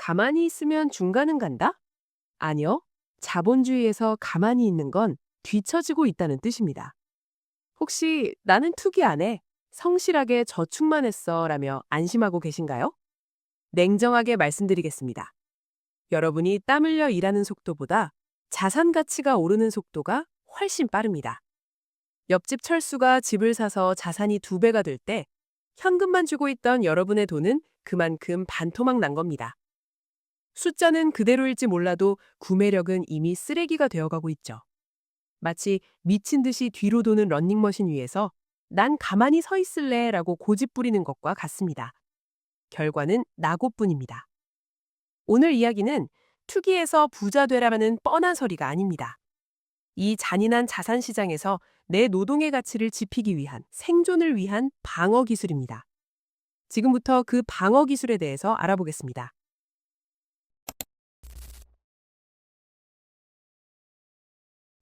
가만히 있으면 중간은 간다? 아니요. 자본주의에서 가만히 있는 건 뒤처지고 있다는 뜻입니다. 혹시 나는 투기 안 해. 성실하게 저축만 했어 라며 안심하고 계신가요? 냉정하게 말씀드리겠습니다. 여러분이 땀 흘려 일하는 속도보다 자산 가치가 오르는 속도가 훨씬 빠릅니다. 옆집 철수가 집을 사서 자산이 2배가 될 때 현금만 주고 있던 여러분의 돈은 그만큼 반토막 난 겁니다. 숫자는 그대로일지 몰라도 구매력은 이미 쓰레기가 되어가고 있죠. 마치 미친 듯이 뒤로 도는 런닝머신 위에서 난 가만히 서 있을래 라고 고집 부리는 것과 같습니다. 결과는 낙오뿐입니다. 오늘 이야기는 투기에서 부자 되라라는 뻔한 소리가 아닙니다. 이 잔인한 자산 시장에서 내 노동의 가치를 지키기 위한 생존을 위한 방어 기술입니다. 지금부터 그 방어 기술에 대해서 알아보겠습니다.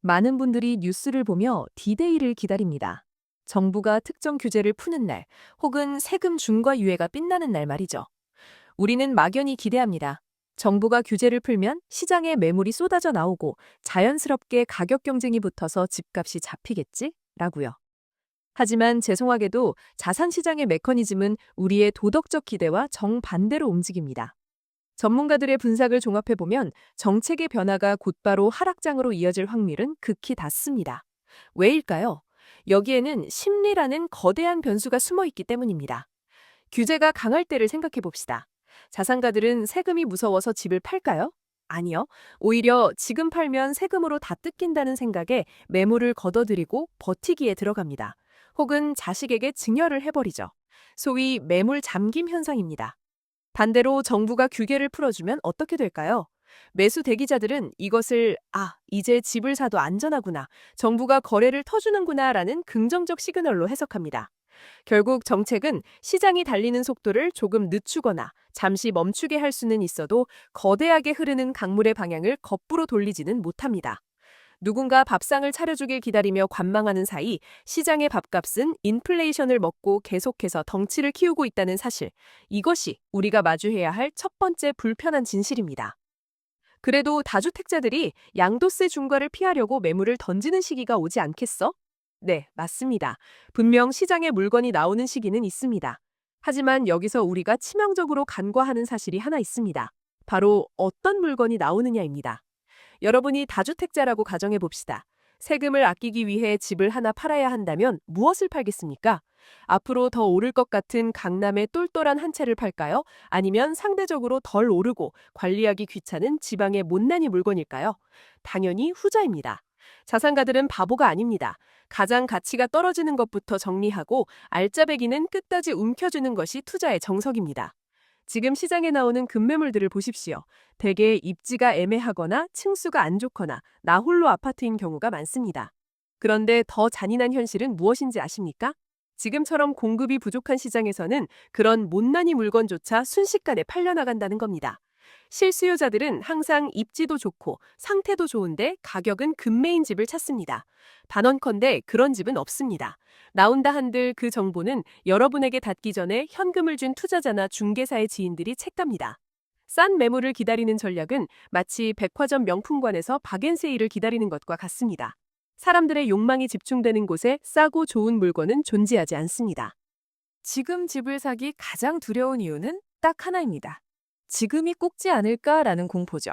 많은 분들이 뉴스를 보며 디데이를 기다립니다. 정부가 특정 규제를 푸는 날, 혹은 세금 중과 유예가 빛나는 날 말이죠. 우리는 막연히 기대합니다. 정부가 규제를 풀면 시장에 매물이 쏟아져 나오고 자연스럽게 가격 경쟁이 붙어서 집값이 잡히겠지? 라고요. 하지만 죄송하게도 자산시장의 메커니즘은 우리의 도덕적 기대와 정반대로 움직입니다. 전문가들의 분석을 종합해보면 정책의 변화가 곧바로 하락장으로 이어질 확률은 극히 낮습니다. 왜일까요? 여기에는 심리라는 거대한 변수가 숨어 있기 때문입니다. 규제가 강할 때를 생각해봅시다. 자산가들은 세금이 무서워서 집을 팔까요? 아니요. 오히려 지금 팔면 세금으로 다 뜯긴다는 생각에 매물을 걷어들이고 버티기에 들어갑니다. 혹은 자식에게 증여를 해버리죠. 소위 매물 잠김 현상입니다. 반대로 정부가 규제를 풀어주면 어떻게 될까요? 매수 대기자들은 이것을 이제 집을 사도 안전하구나, 정부가 거래를 터주는구나 라는 긍정적 시그널로 해석합니다. 결국 정책은 시장이 달리는 속도를 조금 늦추거나 잠시 멈추게 할 수는 있어도 거대하게 흐르는 강물의 방향을 거꾸로 돌리지는 못합니다. 누군가 밥상을 차려주길 기다리며 관망하는 사이 시장의 밥값은 인플레이션을 먹고 계속해서 덩치를 키우고 있다는 사실, 이것이 우리가 마주해야 할 첫 번째 불편한 진실입니다. 그래도 다주택자들이 양도세 중과를 피하려고 매물을 던지는 시기가 오지 않겠어? 네, 맞습니다. 분명 시장에 물건이 나오는 시기는 있습니다. 하지만 여기서 우리가 치명적으로 간과하는 사실이 하나 있습니다. 바로 어떤 물건이 나오느냐입니다. 여러분이 다주택자라고 가정해 봅시다. 세금을 아끼기 위해 집을 하나 팔아야 한다면 무엇을 팔겠습니까? 앞으로 더 오를 것 같은 강남의 똘똘한 한 채를 팔까요? 아니면 상대적으로 덜 오르고 관리하기 귀찮은 지방의 못난이 물건일까요? 당연히 후자입니다. 자산가들은 바보가 아닙니다. 가장 가치가 떨어지는 것부터 정리하고 알짜배기는 끝까지 움켜쥐는 것이 투자의 정석입니다. 지금 시장에 나오는 급매물들을 보십시오. 대개 입지가 애매하거나 층수가 안 좋거나 나 홀로 아파트인 경우가 많습니다. 그런데 더 잔인한 현실은 무엇인지 아십니까? 지금처럼 공급이 부족한 시장에서는 그런 못난이 물건조차 순식간에 팔려나간다는 겁니다. 실수요자들은 항상 입지도 좋고 상태도 좋은데 가격은 금매인 집을 찾습니다. 단언컨대 그런 집은 없습니다. 나온다 한들 그 정보는 여러분에게 닿기 전에 현금을 준 투자자나 중개사의 지인들이 책갑니다. 싼 매물을 기다리는 전략은 마치 백화점 명품관에서 박앤세일을 기다리는 것과 같습니다. 사람들의 욕망이 집중되는 곳에 싸고 좋은 물건은 존재하지 않습니다. 지금 집을 사기 가장 두려운 이유는 딱 하나입니다. 지금이 꼭지 않을까라는 공포죠.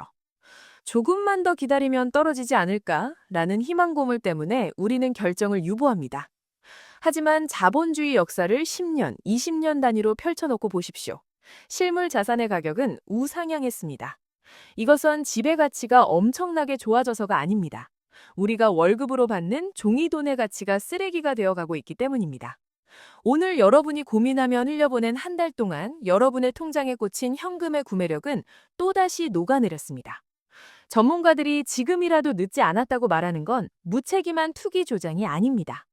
조금만 더 기다리면 떨어지지 않을까라는 희망 고물 때문에 우리는 결정을 유보합니다. 하지만 자본주의 역사를 10년, 20년 단위로 펼쳐놓고 보십시오. 실물 자산의 가격은 우상향했습니다. 이것은 집의 가치가 엄청나게 좋아져서가 아닙니다. 우리가 월급으로 받는 종이돈의 가치가 쓰레기가 되어가고 있기 때문입니다. 오늘 여러분이 고민하며 흘려보낸 한 달 동안 여러분의 통장에 꽂힌 현금의 구매력은 또다시 녹아내렸습니다. 전문가들이 지금이라도 늦지 않았다고 말하는 건 무책임한 투기 조장이 아닙니다.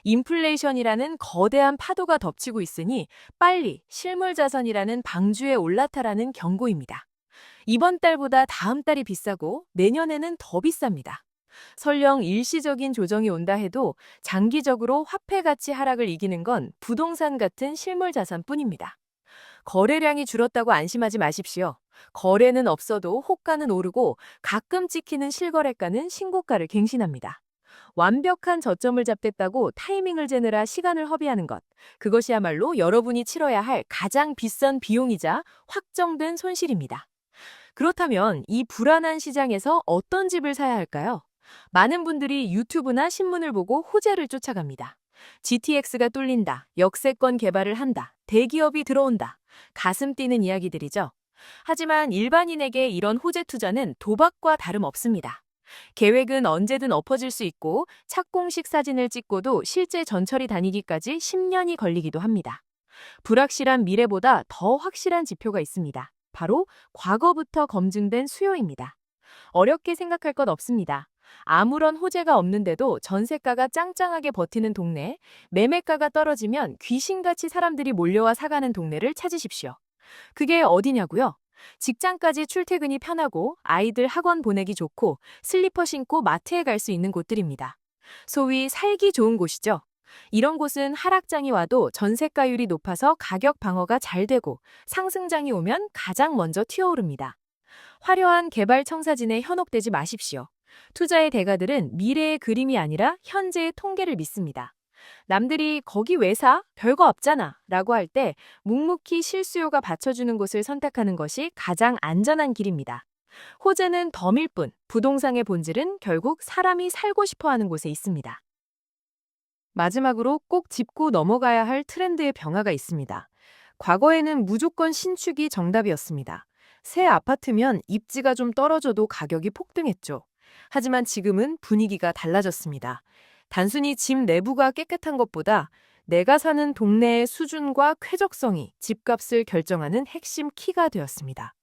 인플레이션이라는 거대한 파도가 덮치고 있으니 빨리 실물자산이라는 방주에 올라타라는 경고입니다. 이번 달보다 다음 달이 비싸고 내년에는 더 비쌉니다. 설령 일시적인 조정이 온다 해도 장기적으로 화폐 가치 하락을 이기는 건 부동산 같은 실물 자산뿐입니다. 거래량이 줄었다고 안심하지 마십시오. 거래는 없어도 호가는 오르고 가끔 찍히는 실거래가는 신고가를 갱신합니다. 완벽한 저점을 잡겠다고 타이밍을 재느라 시간을 허비하는 것. 그것이야말로 여러분이 치러야 할 가장 비싼 비용이자 확정된 손실입니다. 그렇다면 이 불안한 시장에서 어떤 집을 사야 할까요? 많은 분들이 유튜브나 신문을 보고 호재를 쫓아갑니다. GTX가 뚫린다, 역세권 개발을 한다, 대기업이 들어온다. 가슴 뛰는 이야기들이죠. 하지만 일반인에게 이런 호재 투자는 도박과 다름없습니다. 계획은 언제든 엎어질 수 있고 착공식 사진을 찍고도 실제 전철이 다니기까지 10년이 걸리기도 합니다. 불확실한 미래보다 더 확실한 지표가 있습니다. 바로 과거부터 검증된 수요입니다. 어렵게 생각할 것 없습니다. 아무런 호재가 없는데도 전세가가 짱짱하게 버티는 동네, 매매가가 떨어지면 귀신같이 사람들이 몰려와 사가는 동네를 찾으십시오. 그게 어디냐고요? 직장까지 출퇴근이 편하고 아이들 학원 보내기 좋고 슬리퍼 신고 마트에 갈 수 있는 곳들입니다. 소위 살기 좋은 곳이죠. 이런 곳은 하락장이 와도 전세가율이 높아서 가격 방어가 잘 되고 상승장이 오면 가장 먼저 튀어오릅니다. 화려한 개발 청사진에 현혹되지 마십시오. 투자의 대가들은 미래의 그림이 아니라 현재의 통계를 믿습니다. 남들이 거기 왜 사? 별거 없잖아 라고 할 때 묵묵히 실수요가 받쳐주는 곳을 선택하는 것이 가장 안전한 길입니다. 호재는 덤일 뿐 부동산의 본질은 결국 사람이 살고 싶어 하는 곳에 있습니다. 마지막으로 꼭 짚고 넘어가야 할 트렌드의 변화가 있습니다. 과거에는 무조건 신축이 정답이었습니다. 새 아파트면 입지가 좀 떨어져도 가격이 폭등했죠. 하지만 지금은 분위기가 달라졌습니다. 단순히 집 내부가 깨끗한 것보다 내가 사는 동네의 수준과 쾌적성이 집값을 결정하는 핵심 키가 되었습니다.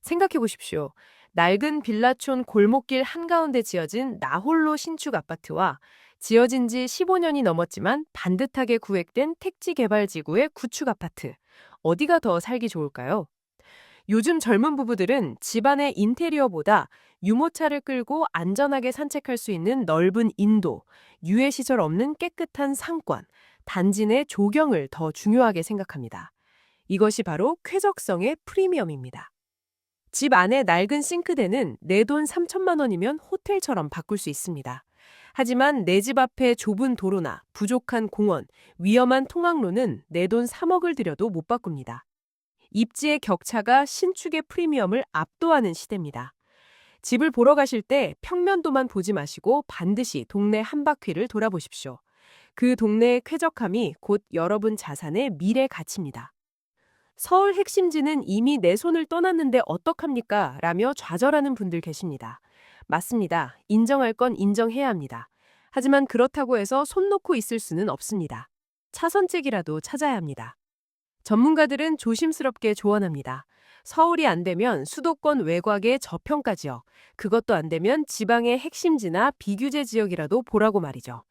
생각해 보십시오. 낡은 빌라촌 골목길 한가운데 지어진 나홀로 신축 아파트와 지어진 지 15년이 넘었지만 반듯하게 구획된 택지 개발 지구의 구축 아파트. 어디가 더 살기 좋을까요? 요즘 젊은 부부들은 집안의 인테리어보다 유모차를 끌고 안전하게 산책할 수 있는 넓은 인도, 유해시설 없는 깨끗한 상권, 단지 내 조경을 더 중요하게 생각합니다. 이것이 바로 쾌적성의 프리미엄입니다. 집 안에 낡은 싱크대는 내 돈 3천만 원이면 호텔처럼 바꿀 수 있습니다. 하지만 내 집 앞에 좁은 도로나 부족한 공원, 위험한 통학로는 내 돈 3억을 들여도 못 바꿉니다. 입지의 격차가 신축의 프리미엄을 압도하는 시대입니다. 집을 보러 가실 때 평면도만 보지 마시고 반드시 동네 한 바퀴를 돌아보십시오. 그 동네의 쾌적함이 곧 여러분 자산의 미래 가치입니다. 서울 핵심지는 이미 내 손을 떠났는데 어떡합니까? 라며 좌절하는 분들 계십니다. 맞습니다. 인정할 건 인정해야 합니다. 하지만 그렇다고 해서 손 놓고 있을 수는 없습니다. 차선책이라도 찾아야 합니다. 전문가들은 조심스럽게 조언합니다. 서울이 안 되면 수도권 외곽의 저평가 지역, 그것도 안 되면 지방의 핵심지나 비규제 지역이라도 보라고 말이죠.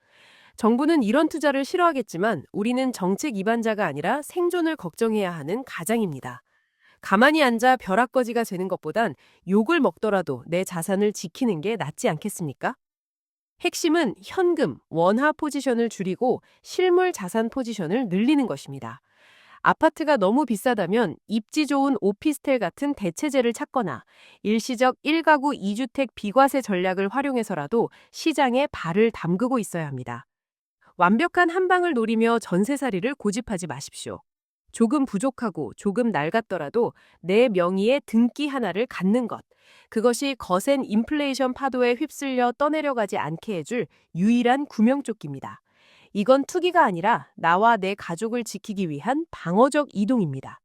정부는 이런 투자를 싫어하겠지만 우리는 정책 이반자가 아니라 생존을 걱정해야 하는 가장입니다. 가만히 앉아 벼락거지가 되는 것보단 욕을 먹더라도 내 자산을 지키는 게 낫지 않겠습니까? 핵심은 현금, 원화 포지션을 줄이고 실물 자산 포지션을 늘리는 것입니다. 아파트가 너무 비싸다면 입지 좋은 오피스텔 같은 대체재를 찾거나 일시적 1가구 2주택 비과세 전략을 활용해서라도 시장에 발을 담그고 있어야 합니다. 완벽한 한 방을 노리며 전세살이를 고집하지 마십시오. 조금 부족하고 조금 낡았더라도 내 명의의 등기 하나를 갖는 것. 그것이 거센 인플레이션 파도에 휩쓸려 떠내려가지 않게 해줄 유일한 구명조끼입니다. 이건 투기가 아니라 나와 내 가족을 지키기 위한 방어적 이동입니다.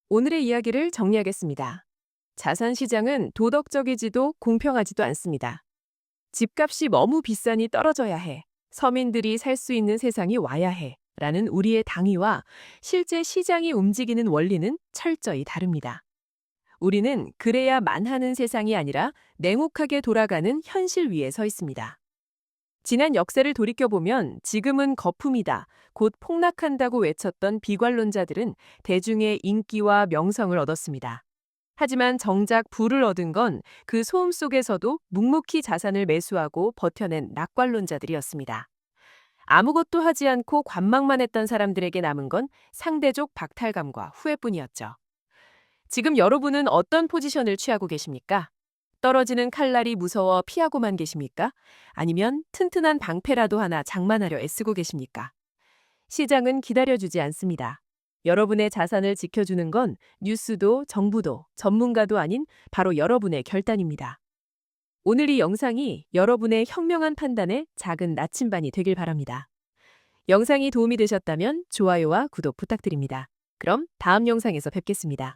오늘의 이야기를 정리하겠습니다. 자산 시장은 도덕적이지도 공평하지도 않습니다. 집값이 너무 비싸니 떨어져야 해. 서민들이 살 수 있는 세상이 와야 해. 라는 우리의 당위와 실제 시장이 움직이는 원리는 철저히 다릅니다. 우리는 그래야 만하는 세상이 아니라 냉혹하게 돌아가는 현실 위에 서 있습니다. 지난 역사를 돌이켜보면 지금은 거품이다, 곧 폭락한다고 외쳤던 비관론자들은 대중의 인기와 명성을 얻었습니다. 하지만 정작 부를 얻은 건 그 소음 속에서도 묵묵히 자산을 매수하고 버텨낸 낙관론자들이었습니다. 아무것도 하지 않고 관망만 했던 사람들에게 남은 건 상대적 박탈감과 후회뿐이었죠. 지금 여러분은 어떤 포지션을 취하고 계십니까? 떨어지는 칼날이 무서워 피하고만 계십니까? 아니면 튼튼한 방패라도 하나 장만하려 애쓰고 계십니까? 시장은 기다려주지 않습니다. 여러분의 자산을 지켜주는 건 뉴스도 정부도 전문가도 아닌 바로 여러분의 결단입니다. 오늘 이 영상이 여러분의 현명한 판단에 작은 나침반이 되길 바랍니다. 영상이 도움이 되셨다면 좋아요와 구독 부탁드립니다. 그럼 다음 영상에서 뵙겠습니다.